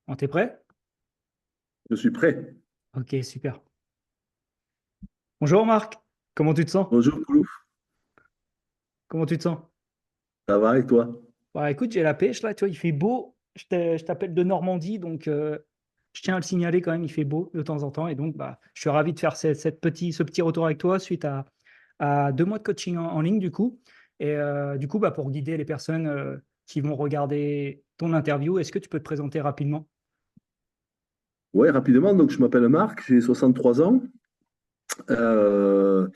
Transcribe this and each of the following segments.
Bon, t'es prêt? Je suis prêt. Ok, super. Bonjour Marc, comment tu te sens? Bonjour, Poulouf. Comment tu te sens? Ça va et toi? Bah écoute, j'ai la pêche là, tu vois, il fait beau. Je t'appelle de Normandie, donc je tiens à le signaler quand même, il fait beau de temps en temps. Et donc, bah, je suis ravi de faire ce petit retour avec toi suite à 2 mois de coaching en ligne, du coup. Et du coup, bah, pour guider les personnes qui vont regarder ton interview, est-ce que tu peux te présenter rapidement? Ouais, rapidement. Donc, je m'appelle Marc, j'ai 63 ans. Euh,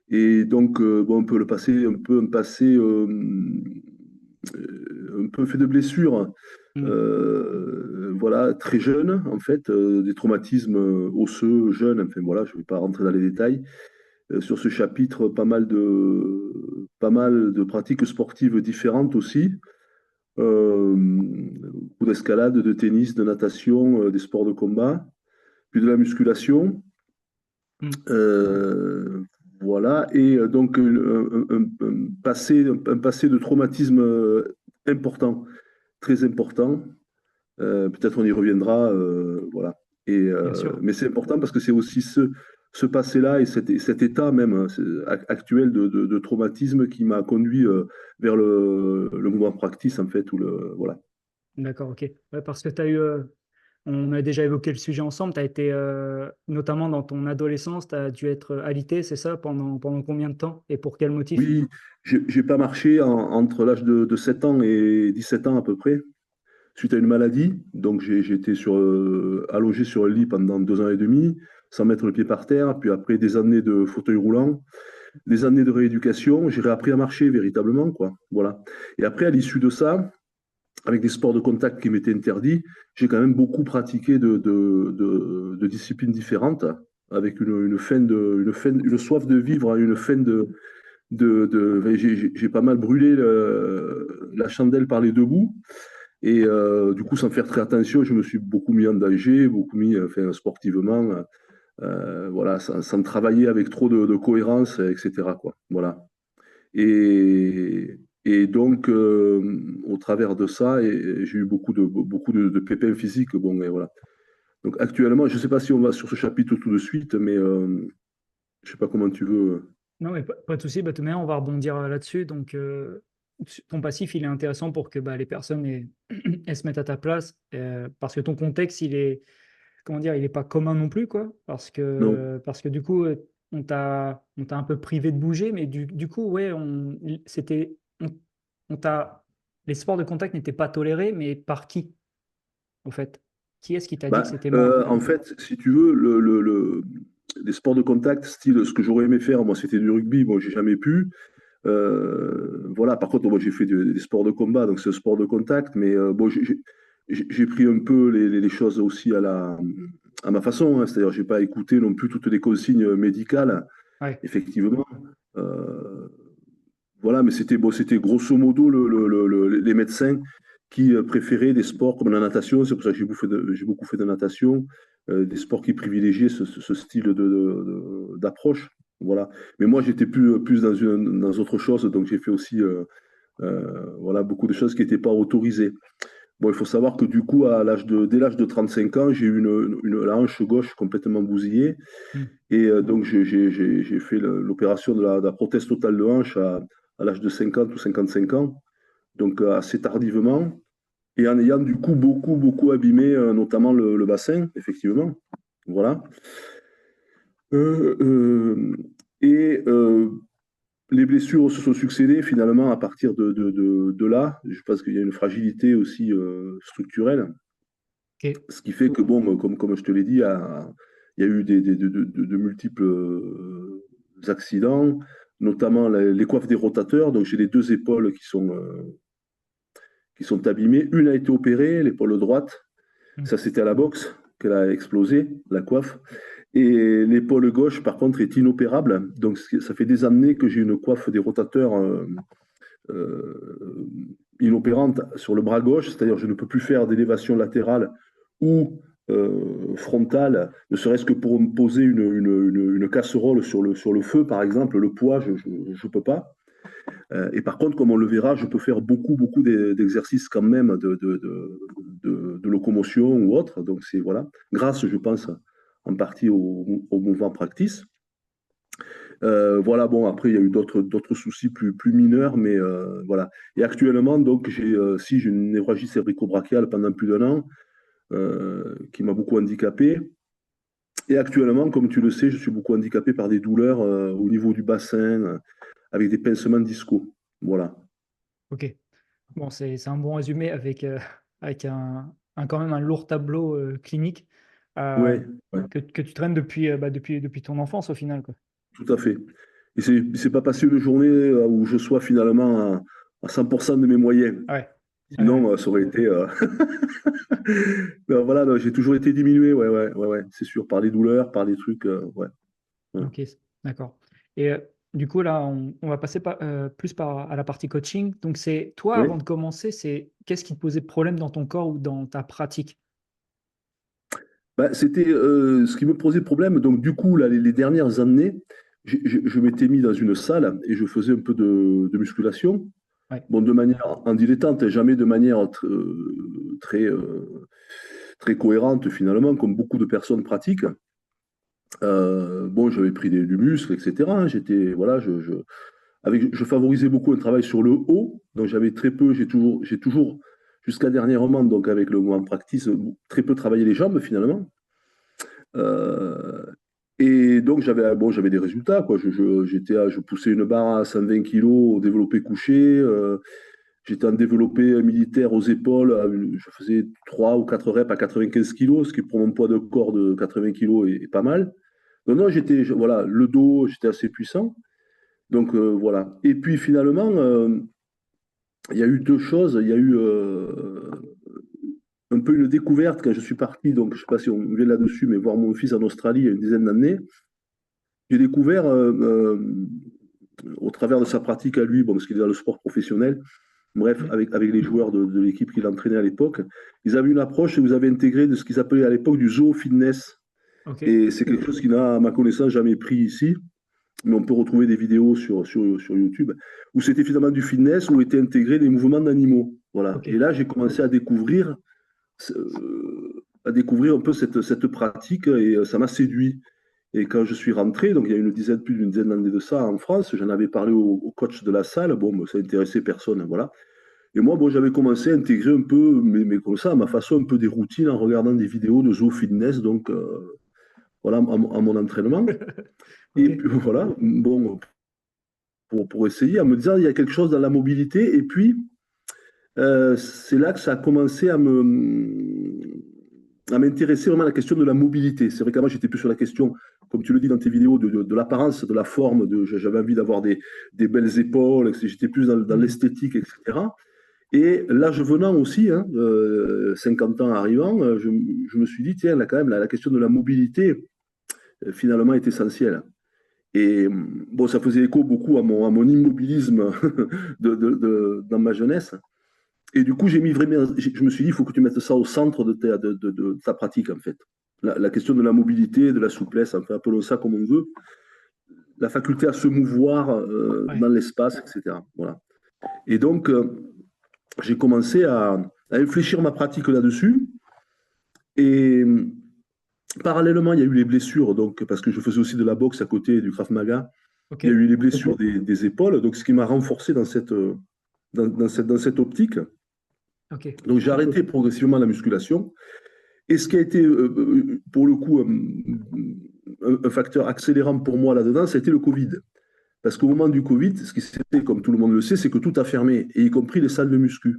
et donc, bon, un peu le passé, un passé un peu fait de blessures. Hmm. Voilà, très jeune, en fait, des traumatismes osseux, jeunes. Enfin, voilà, je ne vais pas rentrer dans les détails. Sur ce chapitre, pas mal de pratiques sportives différentes aussi. Beaucoup d'escalade, de tennis, de natation, des sports de combat, puis de la musculation. Hmm. Euh, voilà, et donc un passé de traumatisme important, très important. Peut-être on y reviendra, voilà. Bien sûr. Mais c'est important parce que c'est aussi ce passé-là et cet état même actuel de traumatisme qui m'a conduit vers le mouvement practice, en fait, voilà. D'accord, ok. Ouais, parce que tu as eu, on a déjà évoqué le sujet ensemble. Tu as été, notamment dans ton adolescence, tu as dû être alité, c'est ça, pendant combien de temps et pour quel motif? Oui, j'ai pas marché entre l'âge de 7 ans et 17 ans à peu près, suite à une maladie. Donc j'ai été allongé sur un lit pendant 2 ans et demi, sans mettre le pied par terre. Puis après des années de fauteuil roulant, des années de rééducation, j'ai réappris à marcher véritablement, quoi. Voilà. Et après, à l'issue de ça, avec des sports de contact qui m'étaient interdits, j'ai quand même beaucoup pratiqué de disciplines différentes, avec une soif de vivre, une faim j'ai pas mal brûlé la chandelle par les deux bouts. Et du coup, sans faire très attention, je me suis beaucoup mis en danger, beaucoup mis enfin, sportivement, voilà, sans travailler avec trop de cohérence, etc., quoi. Voilà. Et donc, au travers de ça, j'ai eu beaucoup de pépins physiques. Bon, et voilà. Donc, actuellement, je ne sais pas si on va sur ce chapitre tout de suite, mais je ne sais pas comment tu veux. Non, mais pas de souci. Bah, de toute manière, on va rebondir là-dessus. Donc, ton passif, il est intéressant pour que bah, les personnes elles se mettent à ta place, parce que ton contexte, il est, comment dire, il est pas commun non plus, quoi. Non. Parce que du coup, on t'a un peu privé de bouger, mais du coup, ouais, on t'a, les sports de contact n'étaient pas tolérés, mais par qui, en fait? Qui est-ce qui t'a dit que Bah, c'était mort? en fait, si tu veux, les sports de contact, style ce que j'aurais aimé faire, moi, c'était du rugby. Bon, j'ai jamais pu. Voilà, par contre, moi, j'ai fait des sports de combat, donc c'est un sport de contact, mais bon, j'ai pris un peu les choses aussi à ma façon, hein. C'est-à-dire, j'ai pas écouté non plus toutes les consignes médicales, Ouais. effectivement. Euh, voilà, mais c'était grosso modo les médecins qui préféraient des sports comme la natation. C'est pour ça que j'ai beaucoup fait de natation, des sports qui privilégiaient ce style d'approche. Voilà. Mais moi, j'étais plus dans autre chose, donc j'ai fait aussi voilà, beaucoup de choses qui n'étaient pas autorisées. Bon, il faut savoir que du coup, dès l'âge de 35 ans, j'ai eu la hanche gauche complètement bousillée. Hmm. Et donc, j'ai fait l'opération de la prothèse totale de hanche à l'âge de 50 ou 55 ans, donc assez tardivement, et en ayant du coup beaucoup, beaucoup abîmé, notamment le bassin, effectivement. Voilà. Euh, euh, et les blessures se sont succédées finalement à partir de là. Je pense qu'il y a une fragilité aussi structurelle, Ok. ce qui fait que, bon, comme je te l'ai dit, il y a eu de multiples accidents, notamment les coiffes des rotateurs. Donc j'ai les deux épaules qui sont abîmées. Une a été opérée, l'épaule droite. Hmm. Ça, c'était à la boxe qu'elle a explosé, la coiffe. Et l'épaule gauche, par contre, est inopérable. Donc ça fait des années que j'ai une coiffe des rotateurs euh, inopérante sur le bras gauche, c'est-à-dire je ne peux plus faire d'élévation latérale ou frontale, ne serait-ce que pour me poser une casserole sur le feu, par exemple, le poids, je ne peux pas. Et par contre, comme on le verra, je peux faire beaucoup, beaucoup d'exercices quand même de locomotion ou autre. Donc, c'est voilà, grâce, je pense, en partie au mouvement practice. Voilà, bon, après, il y a eu d'autres soucis plus mineurs, mais voilà. Et actuellement, donc, j'ai une névralgie cervico-brachiale pendant plus d'un an qui m'a beaucoup handicapé. Et actuellement, comme tu le sais, je suis beaucoup handicapé par des douleurs au niveau du bassin, avec des pincements discaux. Voilà. Ok. Bon, c'est un bon résumé avec, avec quand même un lourd tableau clinique euh, Ouais, ouais, que tu traînes depuis ton enfance au final, quoi. tout à fait. Et c'est pas passé une journée où je sois finalement à 100% de mes moyens. Ouais. Ouais, ouais. Sinon, ça aurait été. Ben voilà, non, j'ai toujours été diminué, ouais, ouais, ouais, ouais, c'est sûr, par les douleurs, par des trucs, ouais. Voilà. Ok, d'accord. Et du coup, là, on va passer plus à la partie coaching. Donc, c'est toi, Oui. avant de commencer, c'est qu'est-ce qui te posait problème dans ton corps ou dans ta pratique? Ben, c'était ce qui me posait problème. Donc, du coup, là, les dernières années, je m'étais mis dans une salle et je faisais un peu de musculation. Ouais. Bon, de manière en dilettante, jamais de manière très, très cohérente finalement, comme beaucoup de personnes pratiquent. Bon, j'avais pris du muscle, etc. J'étais, voilà, je favorisais beaucoup un travail sur le haut, donc j'avais très peu, j'ai toujours, jusqu'à dernièrement, donc avec le mouvement practice, très peu travaillé les jambes finalement. Euh, et donc j'avais des résultats, quoi. Je poussais une barre à 120 kilos au développé couché. J'étais en développé militaire aux épaules. Je faisais 3 ou 4 reps à 95 kilos, ce qui pour mon poids de corps de 80 kilos est pas mal. Non, non, voilà, le dos, j'étais assez puissant. Donc voilà. Et puis finalement, il y a eu deux choses. Il y a eu un peu une découverte quand je suis parti. Donc je ne sais pas si on vient là-dessus, mais voir mon fils en Australie il y a une dizaine d'années. J'ai découvert au travers de sa pratique à lui, bon, parce qu'il est dans le sport professionnel, bref, Mm. avec les joueurs de l'équipe qu'il entraînait à l'époque, ils avaient une approche et vous avez intégré de ce qu'ils appelaient à l'époque du zoo fitness. Ok. Et c'est quelque chose qui n'a, à ma connaissance, jamais pris ici, mais on peut retrouver des vidéos sur YouTube, où c'était finalement du fitness, où étaient intégrés des mouvements d'animaux. Voilà. Ok. Et là, j'ai commencé à découvrir un peu cette pratique et ça m'a séduit. Et quand je suis rentré, donc il y a plus d'une dizaine d'années de ça en France, j'en avais parlé au coach de la salle. Bon, ça intéressait personne, voilà. Et moi, bon, j'avais commencé à intégrer un peu, mais comme ça, à ma façon, un peu des routines en regardant des vidéos de Zoo Fitness, donc voilà, à mon entraînement. Et Ok. puis voilà, bon, pour essayer, en me disant, il y a quelque chose dans la mobilité. Et puis, c'est là que ça a commencé à m'intéresser vraiment à la question de la mobilité. C'est vrai qu'avant, j'étais plus sur la question, comme tu le dis dans tes vidéos, de l'apparence, de la forme. J'avais envie d'avoir des belles épaules, j'étais plus dans Mm. l'esthétique, etc. Et l'âge venant aussi, hein, 50 ans arrivant, je me suis dit, tiens, là, quand même, la question de la mobilité, finalement, est essentielle. Et bon, ça faisait écho beaucoup à mon immobilisme dans ma jeunesse. Et du coup, je me suis dit, il faut que tu mettes ça au centre de ta pratique, en fait. La question de la mobilité, de la souplesse, enfin, appelons ça comme on veut, la faculté à se mouvoir Ouais. dans l'espace, etc. Voilà. Et donc, j'ai commencé à infléchir ma pratique là-dessus. Et parallèlement, il y a eu les blessures, donc, parce que je faisais aussi de la boxe à côté du Krav Maga. Ok. Il y a eu les blessures des épaules, donc ce qui m'a renforcé dans cette optique. Ok. Donc j'ai arrêté progressivement la musculation. Et ce qui a été, pour le coup, un facteur accélérant pour moi là-dedans, ça a été le Covid. Parce qu'au moment du Covid, ce qui s'est fait, comme tout le monde le sait, c'est que tout a fermé, et y compris les salles de muscu.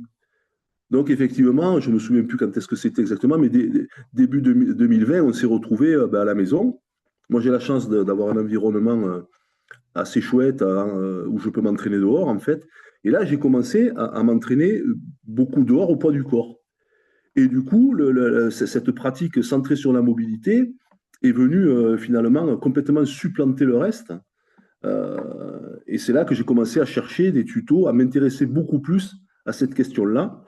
Donc effectivement, je ne me souviens plus quand est-ce que c'était exactement, mais début 2020, on s'est retrouvés à la maison. Moi, j'ai la chance d'avoir un environnement assez chouette où je peux m'entraîner dehors, en fait. Et là, j'ai commencé à m'entraîner beaucoup dehors au poids du corps. Et du coup, cette pratique centrée sur la mobilité est venue finalement complètement supplanter le reste. Et c'est là que j'ai commencé à chercher des tutos, à m'intéresser beaucoup plus à cette question-là.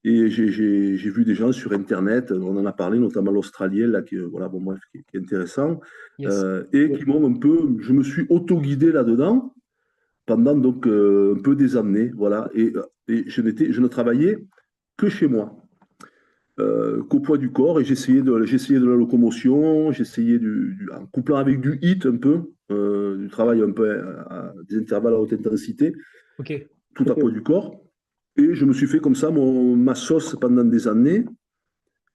Et j'ai vu des gens sur Internet, on en a parlé, notamment l'Australien, là, voilà, bon, bref, qui est intéressant, Yes. et qui m'ont un peu, je me suis auto-guidé là-dedans, pendant donc un peu des années, voilà. Et je ne travaillais que chez moi, qu'au poids du corps, et j'essayais de la locomotion, en couplant avec du HIIT un peu, du travail un peu à des intervalles à haute intensité, Ok. tout à poids du corps. Et je me suis fait comme ça ma sauce pendant des années,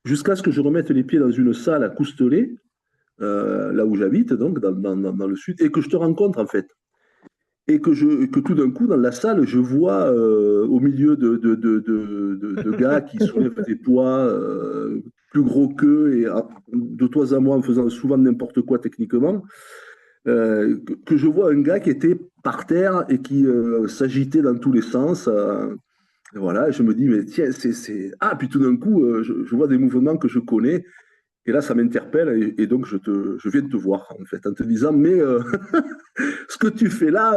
jusqu'à ce que je remette les pieds dans une salle à Coustelet, là où j'habite, donc dans le sud, et que je te rencontre en fait. Et que tout d'un coup, dans la salle, je vois au milieu de gars qui soulèvent des poids plus gros qu'eux, et de toi à moi en faisant souvent n'importe quoi techniquement, que je vois un gars qui était par terre et qui s'agitait dans tous les sens. Et voilà, je me dis, mais tiens, Ah, puis tout d'un coup, je vois des mouvements que je connais. Et là, ça m'interpelle et donc je viens de te voir en fait en te disant, mais ce que tu fais là,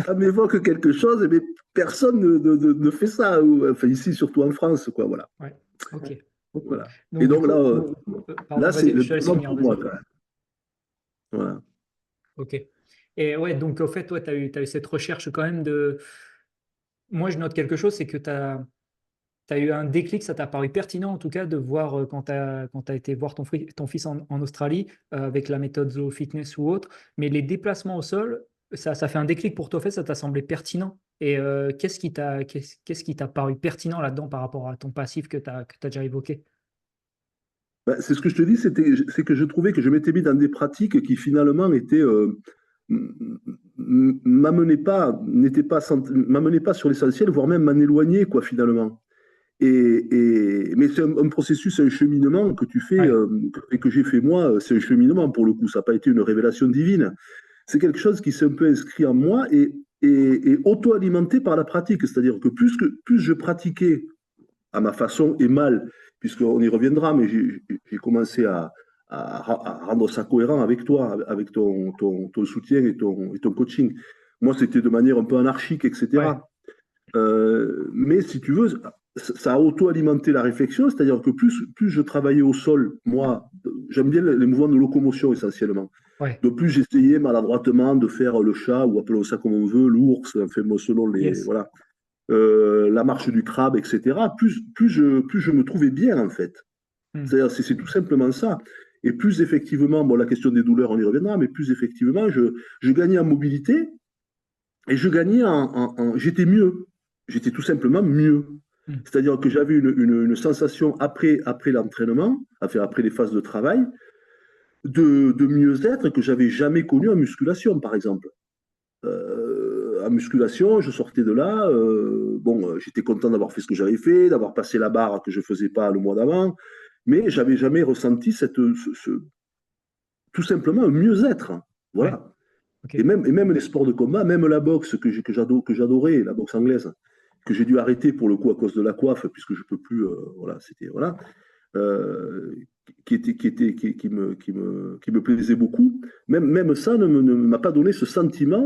ça m'évoque quelque chose, mais personne ne fait ça. Enfin, ici, surtout en France, quoi, voilà. Ouais. Ok. Voilà. Et Donc, du donc coup, là pardon, c'est vas-y, le je te laisse tournant finir, pour moi, vas-y. quand même. Voilà. Ok. Et ouais, donc, au fait, toi, t'as eu cette recherche quand même de. Moi, je note quelque chose, c'est que tu as eu un déclic, ça t'a paru pertinent en tout cas de voir quand tu as été voir ton fils en Australie avec la méthode Zoho Fitness ou autre, mais les déplacements au sol, ça fait un déclic pour toi, en fait, ça t'a semblé pertinent. Et qu'est-ce qui t'a paru pertinent là-dedans par rapport à ton passif que tu as déjà évoqué? Ben, c'est ce que je te dis, c'est que je trouvais que je m'étais mis dans des pratiques qui finalement étaient m'amenaient pas, m'amenaient pas sur l'essentiel, voire même m'en éloignaient, quoi, finalement. Mais c'est un processus, un cheminement que tu fais Ouais, et que j'ai fait moi. C'est un cheminement pour le coup. Ça n'a pas été une révélation divine. C'est quelque chose qui s'est un peu inscrit en moi et auto-alimenté par la pratique. C'est-à-dire que plus je pratiquais à ma façon et mal, puisqu'on y reviendra, mais j'ai commencé à rendre ça cohérent avec toi, avec ton soutien et ton coaching. Moi, c'était de manière un peu anarchique, ouais, etc. Mais si tu veux, ça a auto-alimenté la réflexion, c'est-à-dire que plus je travaillais au sol, moi, j'aime bien les mouvements de locomotion essentiellement. ouais, De plus j'essayais maladroitement de faire le chat, ou appelons ça comme on veut, l'ours, enfin, selon les. yes. Voilà, la marche du crabe, etc., plus je me trouvais bien, en fait. Hmm. C'est-à-dire, c'est tout simplement ça. Et plus effectivement, bon, la question des douleurs, on y reviendra, mais plus effectivement, je gagnais en mobilité et je gagnais j'étais mieux. J'étais tout simplement mieux. Hmm. C'est-à-dire que j'avais une sensation après l'entraînement, enfin, après les phases de travail, de mieux-être que j'avais jamais connu en musculation, par exemple. En musculation, je sortais de là, j'étais content d'avoir fait ce que j'avais fait, d'avoir passé la barre que je ne faisais pas le mois d'avant, mais j'avais jamais ressenti tout simplement un mieux-être. Ouais, Voilà. ok. Et même les sports de combat, même la boxe que j'adorais, la boxe anglaise, que j'ai dû arrêter pour le coup à cause de la coiffe, puisque je peux plus, voilà, c'était, voilà, euh, qui me plaisait beaucoup. Même ça ne m'a pas donné ce sentiment,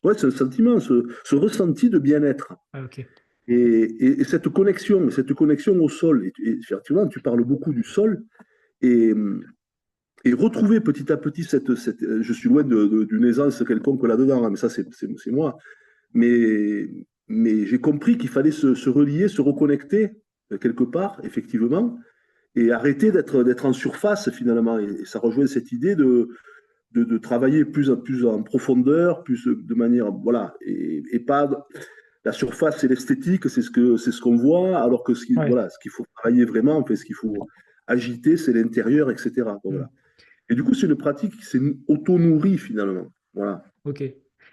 ouais, ce sentiment, ce ressenti de bien-être. Ouais, ok. Et cette connexion au sol, et effectivement, tu parles beaucoup du sol, et, et retrouver petit à petit je suis loin d'une aisance quelconque là-dedans, hein, mais ça, c'est moi. Mais, mais j'ai compris qu'il fallait se relier, se reconnecter quelque part, effectivement, et arrêter d'être en surface finalement. Et ça rejoint cette idée de travailler plus en profondeur, plus de manière, voilà, et pas la surface et l'esthétique, c'est ce qu'on voit, alors que Ouais. voilà, ce qu'il faut travailler vraiment, en fait, ce qu'il faut agiter, c'est l'intérieur, etc. Bon, Hmm. voilà. Et du coup, c'est une pratique qui s'est auto-nourrie finalement. Voilà. Ok.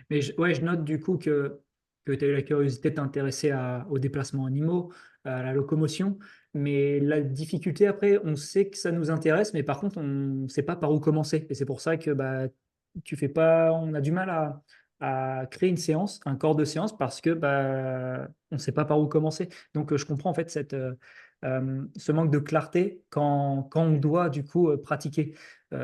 Mais ouais, je note du coup que tu as eu la curiosité de t'intéresser aux déplacements animaux, à la locomotion. Mais la difficulté après, on sait que ça nous intéresse, mais par contre, on ne sait pas par où commencer. Et c'est pour ça que bah, tu fais pas, on a du mal à créer une séance, un corps de séance, parce que bah, on ne sait pas par où commencer. Donc, je comprends en fait ce manque de clarté quand on doit du coup pratiquer.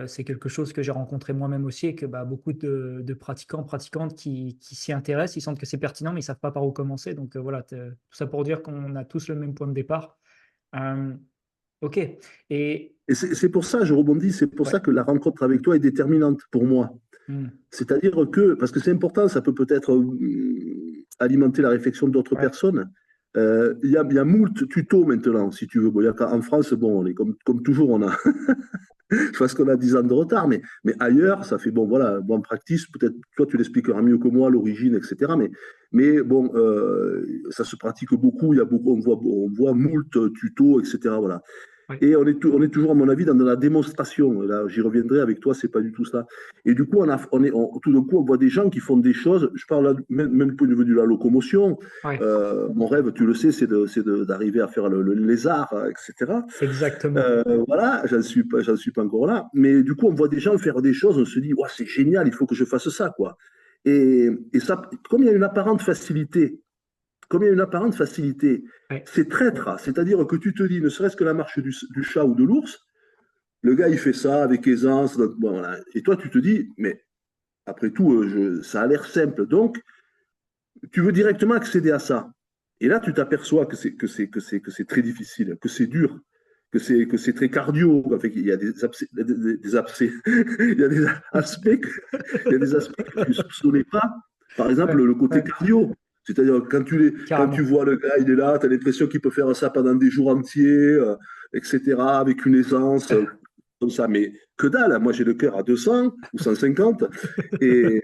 C'est quelque chose que j'ai rencontré moi-même aussi et que bah, beaucoup de pratiquants, pratiquantes qui s'y intéressent, ils sentent que c'est pertinent, mais ils ne savent pas par où commencer. Donc voilà, tout ça pour dire qu'on a tous le même point de départ. Euh, ok. Et Et c'est pour ça, je rebondis, c'est pour ouais, ça que la rencontre avec toi est déterminante pour moi. Hmm. C'est-à-dire que, parce que c'est important, ça peut peut-être alimenter la réflexion d'autres Ouais, personnes. Il y a moult tutos maintenant, si tu veux. Bon, en France, bon, on est comme toujours, on a, je pense qu'on a 10 ans de retard, mais ailleurs, ça fait, bon, voilà, bon, practice, peut-être, toi, tu l'expliqueras mieux que moi, l'origine, etc. Mais bon, ça se pratique beaucoup, il y a beaucoup, on voit moult tutos, etc. Voilà. ouais, Et on est toujours, à mon avis, dans de la démonstration. Et là, j'y reviendrai avec toi, c'est pas du tout ça. Et du coup, tout d'un coup, on voit des gens qui font des choses. Je parle là, même au niveau de la locomotion. ouais, Mon rêve, tu le sais, d'arriver à faire le lézard, etc. exactement. Voilà, j'en suis pas encore là. Mais du coup, on voit des gens faire des choses, on se dit, ouais, c'est génial, il faut que je fasse ça, quoi. Et ça, comme il y a une apparente facilité, Ouais, c'est traître. C'est-à-dire que tu te dis, ne serait-ce que la marche du chat ou de l'ours, le gars, il fait ça avec aisance. Donc, bon, voilà. Et toi, tu te dis, mais après tout, ça a l'air simple. Donc, tu veux directement accéder à ça. Et là, tu t'aperçois que c'est très difficile, que c'est dur, que c'est très cardio. Enfin, il y a des abcès, il y a des aspects, il y a des aspects que tu ne soupçonnais pas. Par exemple, ouais, le côté ouais, cardio. C'est-à-dire, quand tu carrément. vois le gars, il est là, tu as l'impression qu'il peut faire ça pendant des jours entiers, etc., avec une aisance, comme ça. Mais que dalle, moi j'ai le cœur à 200 ou 150, et,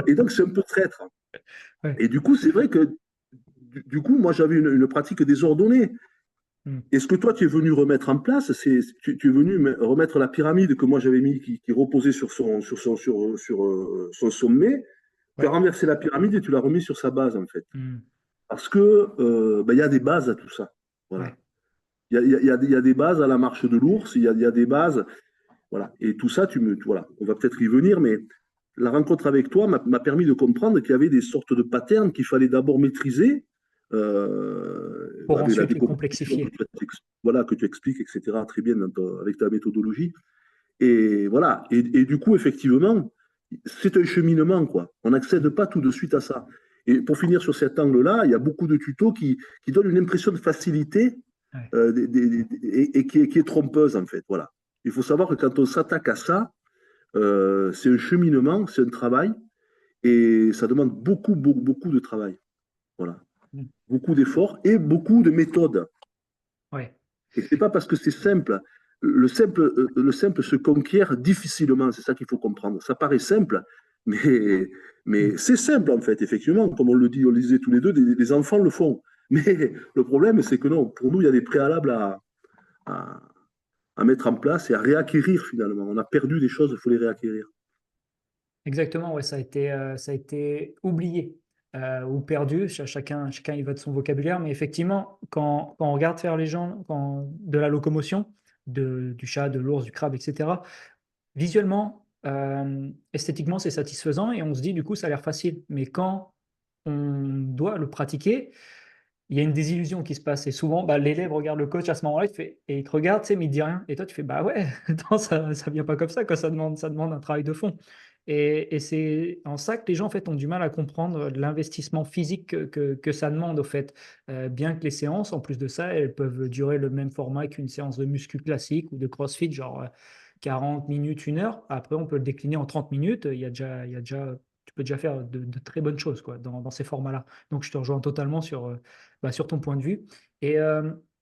et donc c'est un peu traître. Ouais. Et du coup, c'est vrai que du coup, moi j'avais une pratique désordonnée. Hmm. Et ce que toi, tu es venu remettre en place, tu es venu remettre la pyramide que moi j'avais mis, qui reposait sur son sommet. Tu as Ouais. renversé la pyramide et tu l'as remis sur sa base, en fait. Hmm. Parce que ben, y a des bases à tout ça. Ouais. Voilà. Il y a des bases à la marche de l'ours, il y a des bases. Voilà. Et tout ça, voilà. On va peut-être y venir, mais la rencontre avec toi m'a permis de comprendre qu'il y avait des sortes de patterns qu'il fallait d'abord maîtriser Pour avec la ensuite les décomposition complexifier. voilà, que tu expliques, etc., très bien avec ta méthodologie. Et voilà. Et du coup, effectivement, c'est un cheminement, quoi. On n'accède pas tout de suite à ça. Et pour finir sur cet angle-là, il y a beaucoup de tutos qui donnent une impression de facilité Ouais. et qui est trompeuse, en fait. Voilà. Il faut savoir que quand on s'attaque à ça, c'est un cheminement, c'est un travail, et ça demande beaucoup de travail. Voilà. Hmm. Beaucoup d'efforts et beaucoup de méthodes. Ouais. Et c'est pas parce que c'est simple. Le simple se conquiert difficilement, c'est ça qu'il faut comprendre. Ça paraît simple, mais, Hmm. mais c'est simple en fait, effectivement. Comme on le dit, on le disait tous les deux, des enfants le font. Mais le problème, c'est que non, pour nous, il y a des préalables à, à mettre en place et à réacquérir finalement. On a perdu des choses, il faut les réacquérir. Exactement, ouais, ça a été oublié ou perdu. Chacun y va de son vocabulaire, mais effectivement, quand on regarde faire les gens de la locomotion, du chat, de l'ours, du crabe, etc., visuellement, esthétiquement, c'est satisfaisant et on se dit, du coup, ça a l'air facile. Mais quand on doit le pratiquer, il y a une désillusion qui se passe. Et souvent, bah, l'élève regarde le coach à ce moment-là, et il te regarde, tu sais, mais il dit rien. Et toi, tu fais, bah ouais, non, ça vient pas comme ça, quoi. Ça demande un travail de fond. Et c'est en ça que les gens, en fait, ont du mal à comprendre l'investissement physique que ça demande, au fait. Bien que les séances, en plus de ça, elles peuvent durer le même format qu'une séance de muscu classique ou de CrossFit, genre 40 minutes, 1 heure. Après, on peut le décliner en 30 minutes. Tu peux déjà faire de très bonnes choses, quoi, dans ces formats-là. Donc, je te rejoins totalement sur ton point de vue. Et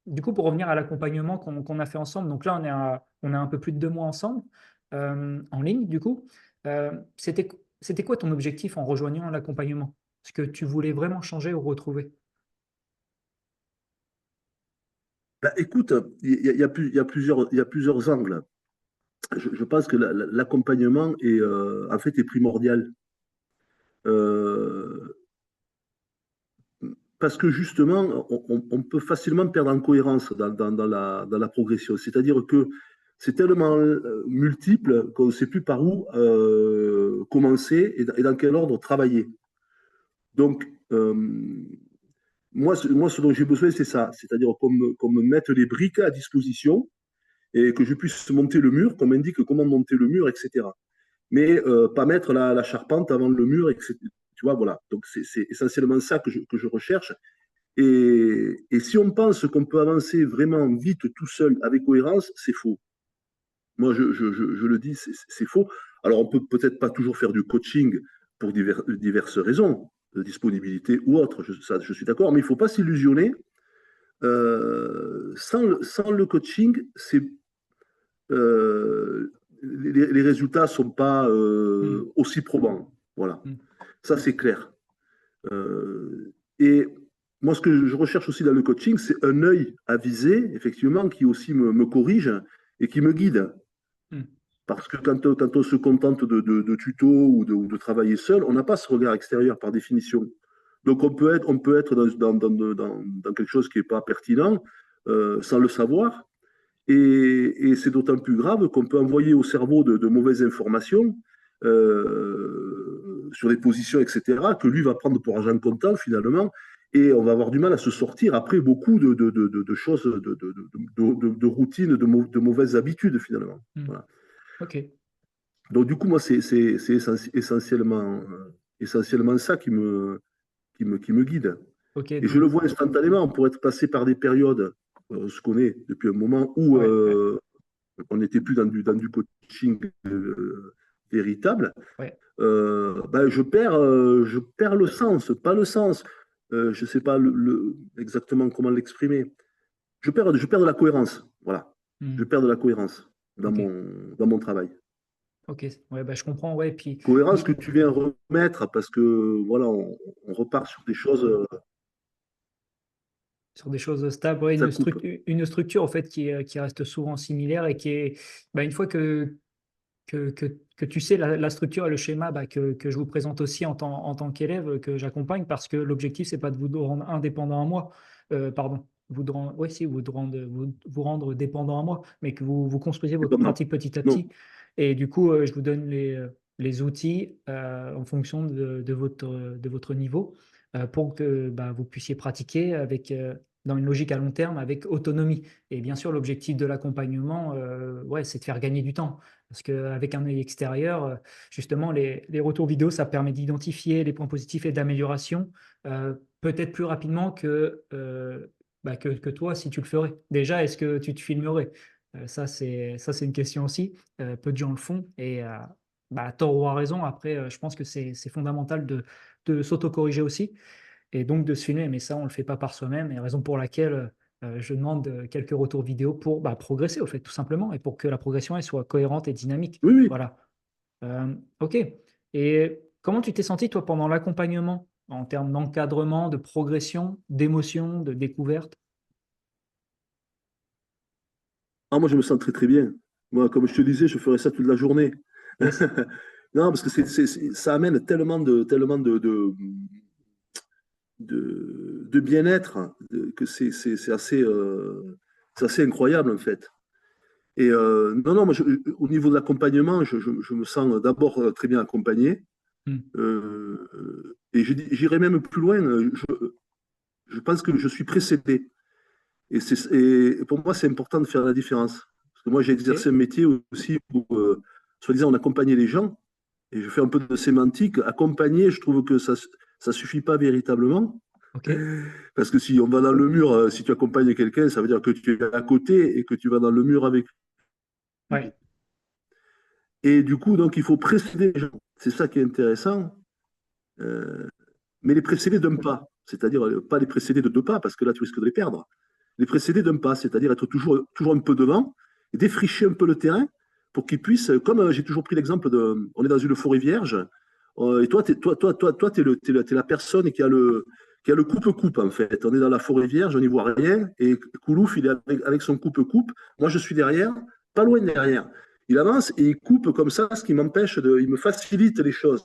du coup, pour revenir à l'accompagnement qu'on a fait ensemble, donc là, on a un peu plus de 2 mois ensemble, en ligne, du coup. C'était quoi ton objectif en rejoignant l'accompagnement? Est-ce que tu voulais vraiment changer ou retrouver? Bah, écoute, il y a plusieurs angles. Je pense que l'accompagnement en fait, est primordial. Euh, Parce que justement, on peut facilement perdre en cohérence dans la progression. C'est-à-dire que c'est tellement multiple qu'on ne sait plus par où commencer et dans quel ordre travailler. Donc, moi, ce dont j'ai besoin, c'est ça. C'est-à-dire qu'on me mette les briques à disposition et que je puisse monter le mur, qu'on m'indique comment monter le mur, etc. Mais pas mettre la charpente avant le mur, etc. Tu vois, voilà. Donc, c'est essentiellement ça que je recherche. Et si on pense qu'on peut avancer vraiment vite tout seul avec cohérence, c'est faux. Moi, je le dis, c'est faux. Alors, on peut peut-être pas toujours faire du coaching pour diverses raisons, de disponibilité ou autre, ça, je suis d'accord, mais il ne faut pas s'illusionner. Sans le coaching, les résultats ne sont pas Hmm. aussi probants. Voilà, Hmm. ça c'est clair. Et moi, ce que je recherche aussi dans le coaching, c'est un œil avisé, effectivement, qui aussi me corrige et qui me guide. Hmm. Parce que quand on se contente de tutos ou de travailler seul, on n'a pas ce regard extérieur par définition. Donc on peut être dans quelque chose qui n'est pas pertinent sans le savoir. Et c'est d'autant plus grave qu'on peut envoyer au cerveau de mauvaises informations sur les positions, etc., que lui va prendre pour argent comptant finalement. Et on va avoir du mal à se sortir après beaucoup de choses, de routines, de mauvaises habitudes finalement. Hmm. Voilà. Ok, Donc, du coup, moi, c'est essentiellement ça qui me guide. ok, Et je le vois instantanément, pour être passé par des périodes, on se connaît depuis un moment, où ouais, ouais, on n'était plus dans du coaching véritable, ouais. ben, je perds le sens, pas le sens, je ne sais pas exactement comment l'exprimer. Je perds de la cohérence, voilà. Je Hmm. perds de la cohérence Ok, dans mon travail. ok, ouais, bah, je comprends, ouais, puis Cohérence que tu viens remettre parce que voilà, on repart sur des choses, sur des choses stables, ouais, ça coupe. une structure en fait qui reste souvent similaire et qui est, bah, une fois que tu sais la structure et le schéma bah, que je vous présente aussi en tant qu'élève que j'accompagne, parce que l'objectif, c'est pas de vous rendre indépendant à moi, pardon, vous de rendre, ouais, si, vous rendre dépendant à moi, mais que vous construisez votre Dépendant. pratique petit à Non, petit. Et du coup, je vous donne les outils en fonction de votre niveau pour que bah, vous puissiez pratiquer avec, dans une logique à long terme avec autonomie. Et bien sûr, l'objectif de l'accompagnement, ouais, c'est de faire gagner du temps. Parce qu'avec un œil extérieur, justement, les retours vidéo, ça permet d'identifier les points positifs et d'amélioration peut-être plus rapidement bah, que toi si tu le ferais. Déjà, est-ce que tu te filmerais? Ça, c'est une question aussi. Peu de gens le font et bah, à tort ou à raison. Après, je pense que c'est fondamental de s'autocorriger aussi et donc de se filmer. Mais ça, on ne le fait pas par soi-même. Et raison pour laquelle je demande quelques retours vidéo pour bah, progresser, au fait, tout simplement, et pour que la progression elle, soit cohérente et dynamique. oui, oui. Voilà. Ok. Et comment tu t'es senti, toi, pendant l'accompagnement, en termes d'encadrement, de progression, d'émotion, de découverte? Ah, moi, je me sens très, très bien. Moi, comme je te disais, je ferais ça toute la journée. Yes. Non, parce que ça amène tellement de bien-être que c'est assez incroyable, en fait. Et non, non, au niveau de l'accompagnement, je me sens d'abord très bien accompagné. Hmm. Et j'irai même plus loin. Je pense que je suis précédé. Et pour moi, c'est important de faire la différence. Parce que moi, j'ai exercé un Ok. métier aussi où, soi-disant, on accompagnait les gens. Et je fais un peu de sémantique. Accompagner, je trouve que ça ne suffit pas véritablement. Ok. Parce que si on va dans le mur, si tu accompagnes quelqu'un, ça veut dire que tu es à côté et que tu vas dans le mur avec lui. Ouais. Et du coup, donc, il faut précéder les gens. C'est ça qui est intéressant. Euh, mais les précéder d'un pas. C'est-à-dire, pas les précéder de deux pas, parce que là, tu risques de les perdre. Les précéder d'un pas, c'est-à-dire être toujours un peu devant, et défricher un peu le terrain pour qu'ils puissent, comme j'ai toujours pris l'exemple de, on est dans une forêt vierge, et toi, t'es la personne qui a le coupe-coupe, en fait. On est dans la forêt vierge, on n'y voit rien, et Koulouf, il est avec son coupe-coupe. Moi, je suis derrière, pas loin derrière. Il avance et il coupe comme ça, ce qui m'empêche il me facilite les choses.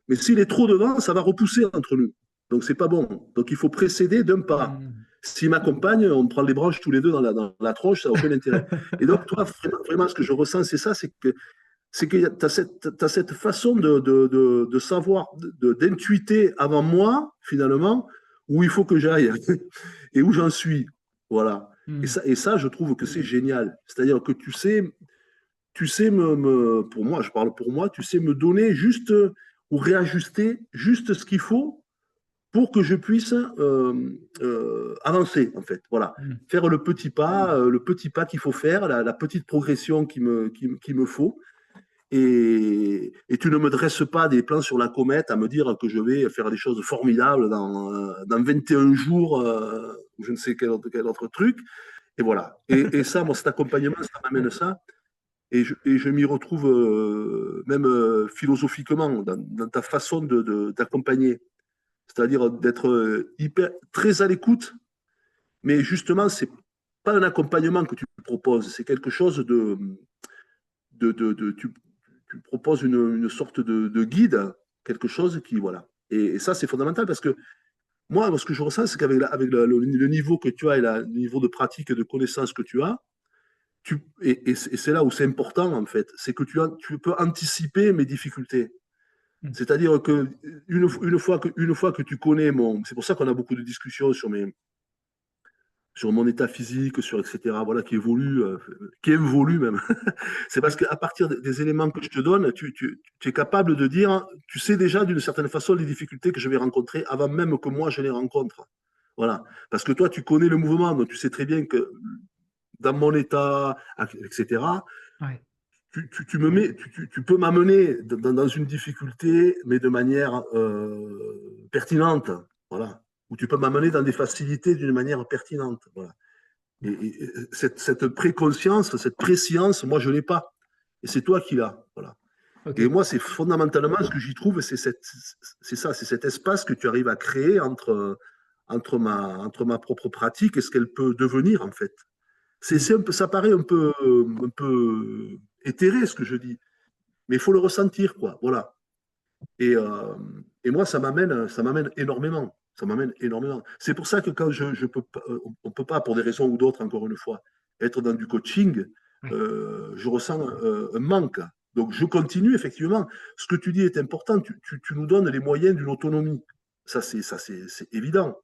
Mais s'il est trop devant, ça va repousser entre nous. Donc, c'est pas bon. Donc, il faut précéder d'un pas. Hmm. S'il m'accompagne, on prend les branches tous les deux dans la tronche, ça n'a aucun intérêt. Et donc, toi, vraiment, ce que je ressens, c'est ça, c'est que tu as cette façon de savoir, d'intuiter avant moi, finalement, où il faut que j'aille et où j'en suis. Voilà. Hmm. Et ça, je trouve que c'est génial. C'est-à-dire que tu sais pour moi, je parle pour moi, tu sais me donner juste ou réajuster juste ce qu'il faut pour que je puisse avancer, en fait. Voilà. Hmm. Faire le petit pas qu'il faut faire, la petite progression qu'il me faut. et tu ne me dresses pas des plans sur la comète à me dire que je vais faire des choses formidables dans 21 jours, ou je ne sais quel autre truc. Et voilà. Et ça, moi, cet accompagnement, ça m'amène ça. Et je m'y retrouve même philosophiquement dans ta façon d'accompagner. C'est-à-dire d'être hyper, très à l'écoute, mais justement, c'est pas un accompagnement que tu proposes, c'est quelque chose tu proposes une sorte de guide, quelque chose qui, voilà. Et ça, c'est fondamental parce que moi, ce que je ressens, c'est qu'avec avec le niveau que tu as et le niveau de pratique et de connaissance que tu as, et c'est là où c'est important, en fait, c'est que tu peux anticiper mes difficultés. Mm. C'est-à-dire que une fois que tu connais mon. C'est pour ça qu'on a beaucoup de discussions sur mon état physique, sur etc., voilà, qui évolue même. C'est parce Ouais. qu'à partir des éléments que je te donne, tu es capable de dire, tu sais déjà d'une certaine façon les difficultés que je vais rencontrer avant même que moi je les rencontre. Voilà. Parce que toi, tu connais le mouvement, donc tu sais très bien que dans mon état, etc., Ouais. tu peux m'amener dans une difficulté, mais de manière pertinente. Voilà. Ou tu peux m'amener dans des facilités d'une manière pertinente. Voilà. Et cette préconscience, cette préscience, moi, je ne l'ai pas. Et c'est toi qui l'as. Voilà. Et Ok. moi, c'est fondamentalement ce que j'y trouve, c'est ça, c'est cet espace que tu arrives à créer entre ma propre pratique et ce qu'elle peut devenir, en fait. Mm. Ça paraît un peu éthéré, ce que je dis, mais il faut le ressentir, quoi. Voilà. Et, euh, et moi, ça m'amène énormément. Ça m'amène énormément. C'est pour ça que quand je peux pas, on ne peut pas, pour des raisons ou d'autres, encore une fois, être dans du coaching, Ouais. je ressens un manque. Donc, je continue, effectivement. Ce que tu dis est important. Tu nous donnes les moyens d'une autonomie. C'est évident.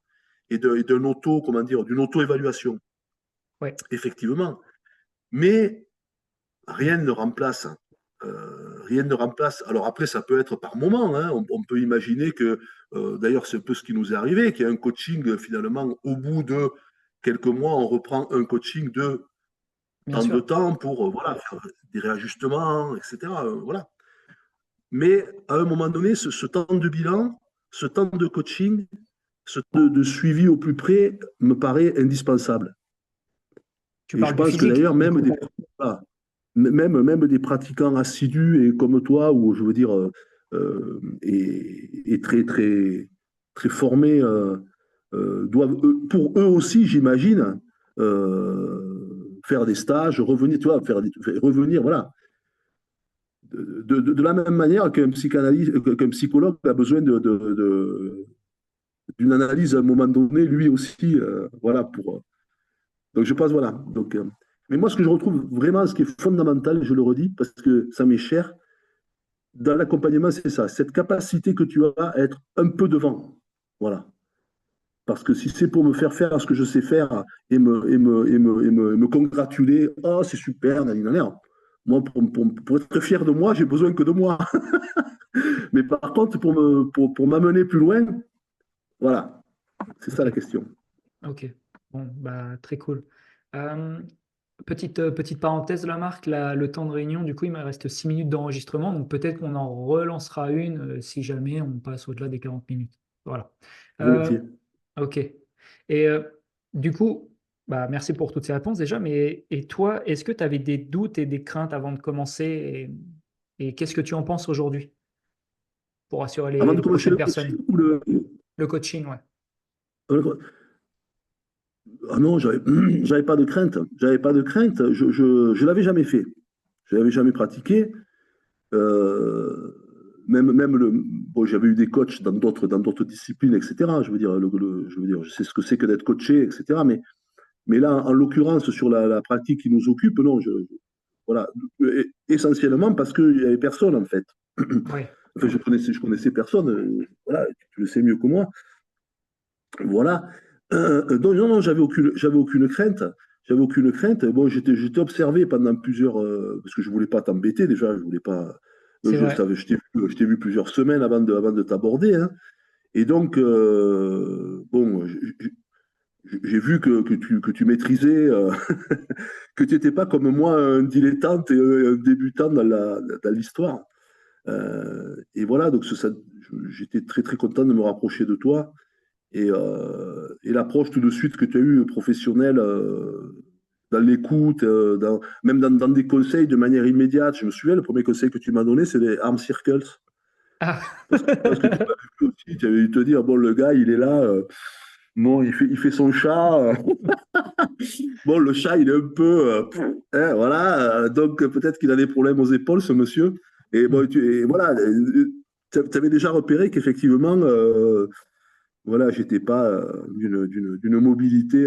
Et d'un auto, comment dire, d'une auto-évaluation, Ouais. effectivement. Mais rien ne remplace. Rien ne remplace. Alors après, ça peut être par moment. Hein. On peut imaginer que, d'ailleurs, c'est un peu ce qui nous est arrivé, qu'il y a un coaching, finalement, au bout de quelques mois, on reprend un coaching de Bien temps de sûr. temps pour voilà, faire des réajustements, etc. Voilà. Mais à un moment donné, ce temps de bilan, ce temps de coaching, ce temps de suivi au plus près me paraît indispensable. Tu Et je parles du pense que physique, d'ailleurs, du coup. voilà, même des pratiquants assidus et comme toi, ou je veux dire, et très, très, très formés, doivent, pour eux aussi, j'imagine, faire des stages, revenir, tu vois, revenir, voilà. De la même manière qu'un psychologue a besoin d'une analyse à un moment donné, lui aussi, voilà, donc je pense, voilà. Donc, mais moi, ce que je retrouve vraiment, ce qui est fondamental, je le redis, parce que ça m'est cher, dans l'accompagnement, c'est ça, cette capacité que tu as à être un peu devant. Voilà. Parce que si c'est pour me faire faire ce que je sais faire et me congratuler, oh, c'est super, nanana. Moi, pour être fier de moi, j'ai besoin que de moi. Mais par contre, pour m'amener plus loin, voilà, c'est ça Ok. la question. Ok. Bon, bah, très cool. Euh, petite parenthèse, la marque, le temps de réunion, du coup, il me reste 6 minutes d'enregistrement, donc peut-être qu'on en relancera une si jamais on passe au-delà des 40 minutes. Voilà. Euh, Volontiers. ok. Et du coup, bah, merci pour toutes ces réponses déjà, mais et toi, est-ce que tu avais des doutes et des craintes avant de commencer et qu'est-ce que tu en penses aujourd'hui pour assurer Avant de les commencer prochaines le coaching personnes? ou le. Le coaching, ouais. Ah non, j'avais pas de crainte. J'avais pas de crainte. Je l'avais jamais fait. Je l'avais jamais pratiqué. Euh, bon, j'avais eu des coachs dans d'autres disciplines, etc. Je veux dire, je sais ce que c'est que d'être coaché, etc. Mais là, en l'occurrence, sur la pratique qui nous occupe, non, voilà, essentiellement parce qu'il n'y avait personne en fait. Ouais. Enfin, je connaissais personne. Voilà, tu le sais mieux que moi. Voilà. Donc, non, non, j'avais aucune crainte. J'avais aucune crainte. Bon, j'étais observé pendant plusieurs. Parce que je ne voulais pas t'embêter déjà. Je voulais pas. C'est vrai. Je t'ai vu plusieurs semaines avant de t'aborder. Hein. Et donc, bon, j'ai vu que tu maîtrisais, que tu n'étais pas comme moi un dilettante et un débutant dans l'histoire. Et voilà, donc j'étais très très content de me rapprocher de toi. Et l'approche tout de suite que tu as eue professionnelle dans l'écoute, même dans des conseils de manière immédiate. Je me souviens, le premier conseil que tu m'as donné, c'est les arm circles. Ah. Parce que tu m'as vu aussi, tu avais dû te dire, bon, le gars, il est là, bon, il fait son chat. Bon, le chat, il est un peu. Hein, voilà, donc peut-être qu'il a des problèmes aux épaules, ce monsieur. Et, bon, et voilà, tu avais déjà repéré qu'effectivement, voilà, j'étais pas d'une mobilité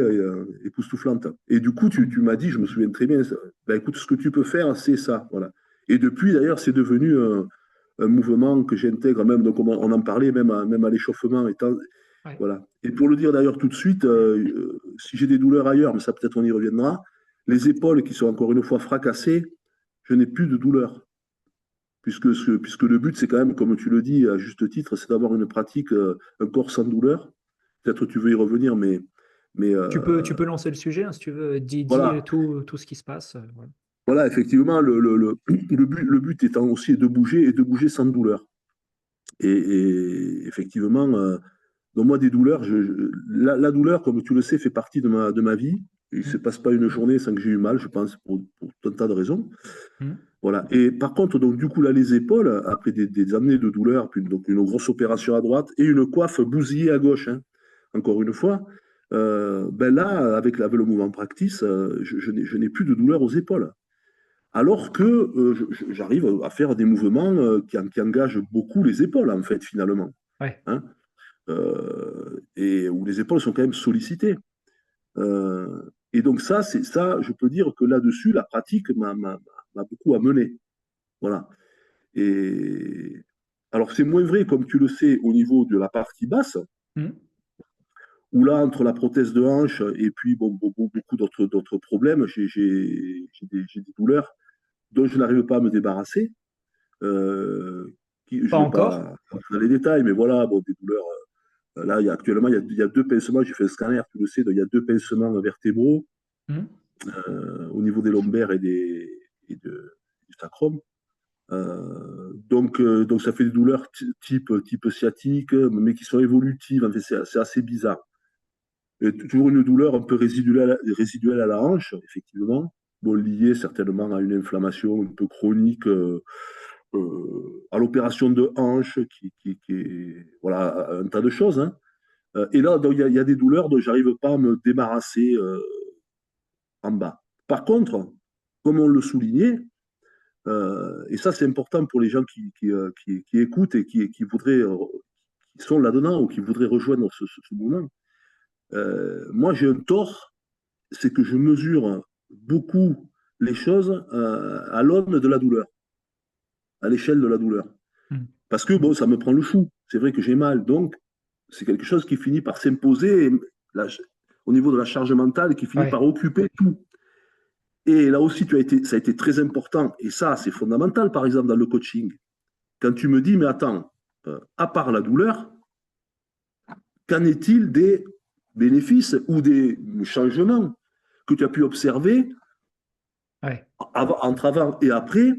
époustouflante. Et du coup, tu m'as dit, je me souviens très bien, ben, écoute, ce que tu peux faire, c'est ça. Voilà. Et depuis, d'ailleurs, c'est devenu un mouvement que j'intègre même, donc on en parlait même à l'échauffement. Ouais. Voilà. Et pour le dire d'ailleurs tout de suite, si j'ai des douleurs ailleurs, mais ça peut-être on y reviendra, les épaules qui sont encore une fois fracassées, je n'ai plus de douleur. Puisque le but, c'est quand même, comme tu le dis à juste titre, c'est d'avoir une pratique, un corps sans douleur. Peut-être tu veux y revenir, mais Tu peux lancer le sujet, hein, si tu veux. Dis voilà. tout ce qui se passe. Voilà. Voilà, effectivement, le but étant aussi de bouger et de bouger sans douleur. Et effectivement, donc moi, des douleurs, la douleur, comme tu le sais, fait partie de ma vie. Il ne se Mm. passe pas une journée sans que j'ai eu mal, je pense, pour tout un tas de raisons. Mm. Voilà. Et par contre, donc, du coup, là, les épaules, après des années de douleur, puis donc une grosse opération à droite et une coiffe bousillée à gauche, hein, encore une fois, ben là, avec le mouvement practice, je n'ai plus de douleur aux épaules. Alors que j'arrive à faire des mouvements qui engagent beaucoup les épaules, en fait, finalement. Ouais. Hein, et où les épaules sont quand même sollicitées. Et donc ça, je peux dire que là-dessus, la pratique m'a beaucoup amené. Voilà. Et alors c'est moins vrai, comme tu le sais, au niveau de la partie basse, Mm. où là, entre la prothèse de hanche et puis bon, beaucoup d'autres problèmes, j'ai des douleurs dont je n'arrive pas à me débarrasser. Euh, je Pas ne vais encore. pas rentrer dans les détails, mais voilà, bon, des douleurs. Là, actuellement, il y a deux pincements, j'ai fait un scanner, tu le sais, il y a deux pincements vertébraux Mm. au niveau des lombaires du sacrum. Donc, ça fait des douleurs type sciatique, mais qui sont évolutives. En fait, c'est assez bizarre. Et toujours une douleur un peu résiduelle à la hanche, effectivement. Bon, liée certainement à une inflammation un peu chronique, à l'opération de hanche, qui est, voilà, un tas de choses. Hein. Et là, il y a des douleurs dont j'arrive pas à me débarrasser en bas. Par contre, comme on le soulignait, et ça c'est important pour les gens qui écoutent et qui voudraient, qui sont là-dedans ou qui voudraient rejoindre ce mouvement, moi j'ai un tort, c'est que je mesure beaucoup les choses à l'aune de la douleur, à l'échelle de la douleur. Mm. Parce que bon, ça me prend le chou. C'est vrai que j'ai mal, donc c'est quelque chose qui finit par s'imposer au niveau de la charge mentale, qui finit par Ouais. occuper tout. Et là aussi, ça a été très important. Et ça, c'est fondamental, par exemple, dans le coaching. Quand tu me dis, mais attends, à part la douleur, qu'en est-il des bénéfices ou des changements que tu as pu observer Ouais. entre avant et après,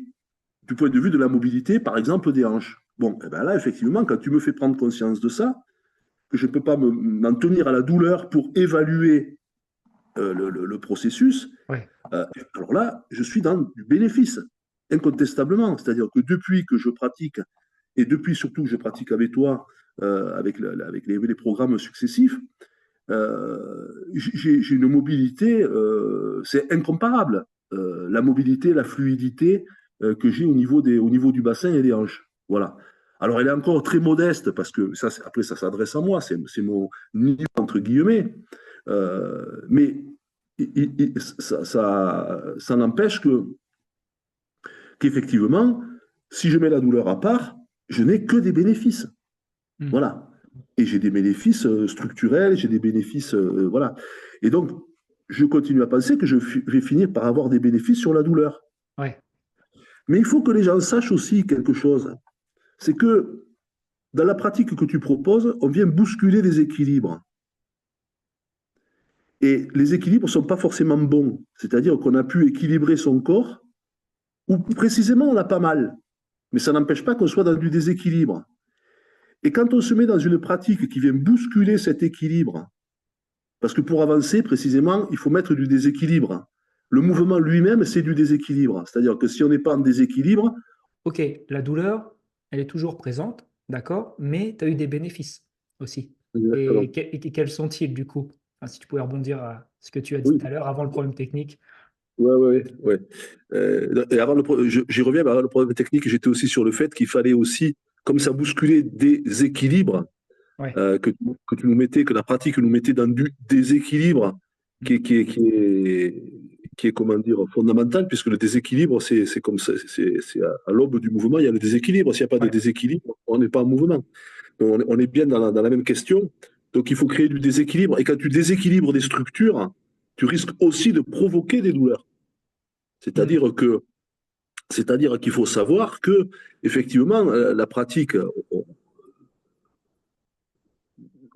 du point de vue de la mobilité, par exemple, des hanches? Bon, et ben là, effectivement, quand tu me fais prendre conscience de ça, que je ne peux pas m'en tenir à la douleur pour évaluer le processus, Ouais. alors là, je suis dans du bénéfice, incontestablement. C'est-à-dire que depuis que je pratique, et depuis surtout que je pratique avec toi, avec les programmes successifs, j'ai une mobilité, c'est incomparable. La mobilité, la fluidité que j'ai au niveau du bassin et des hanches. Voilà. Alors, elle est encore très modeste parce que ça, après, ça s'adresse à moi, c'est mon niveau entre guillemets. Mais ça n'empêche qu'effectivement, si je mets la douleur à part, je n'ai que des bénéfices. Mm. Voilà. Et j'ai des bénéfices structurels, j'ai des bénéfices. Voilà. Et donc, je continue à penser que je vais finir par avoir des bénéfices sur la douleur. Ouais. Mais il faut que les gens sachent aussi quelque chose. C'est que dans la pratique que tu proposes, on vient bousculer les équilibres. Et les équilibres ne sont pas forcément bons. C'est-à-dire qu'on a pu équilibrer son corps, ou précisément on l'a pas mal. Mais ça n'empêche pas qu'on soit dans du déséquilibre. Et quand on se met dans une pratique qui vient bousculer cet équilibre, parce que pour avancer, précisément, il faut mettre du déséquilibre. Le mouvement lui-même, c'est du déséquilibre. C'est-à-dire que si on n'est pas en déséquilibre, Ok, la douleur, elle est toujours présente, d'accord, mais tu as eu des bénéfices aussi. exactement. Et quels sont-ils du coup? Enfin, si tu pouvais rebondir à ce que tu as dit Oui, tout à l'heure, avant le problème technique. ouais, ouais, ouais. Et avant j'y reviens, mais avant le problème technique, j'étais aussi sur le fait qu'il fallait aussi, comme ça bousculait des équilibres, Ouais. que tu nous mettais, que la pratique nous mettait dans du déséquilibre qui est, qui est, qui est, qui est, comment dire, fondamental, puisque le déséquilibre, c'est comme ça, c'est à l'aube du mouvement, il y a le déséquilibre. S'il n'y a pas de Ouais. déséquilibre, on n'est pas en mouvement. Donc on est bien dans la même question. Donc il faut créer du déséquilibre. Et quand tu déséquilibres des structures, tu risques aussi de provoquer des douleurs. Hmm. C'est-à-dire que, c'est-à-dire qu'il faut savoir que, effectivement, la pratique,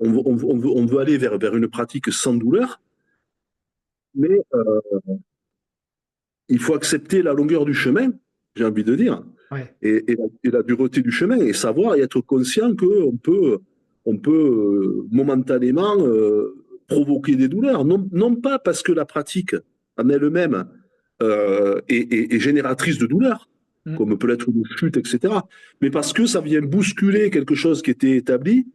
on veut aller vers une pratique sans douleur, mais il faut accepter la longueur du chemin, j'ai envie de dire, Ouais. et la dureté du chemin, et savoir et être conscient qu'on peut momentanément provoquer des douleurs. Non, non pas parce que la pratique en elle-même est génératrice de douleurs, Hmm. comme peut l'être une chute, etc., mais parce que ça vient bousculer quelque chose qui était établi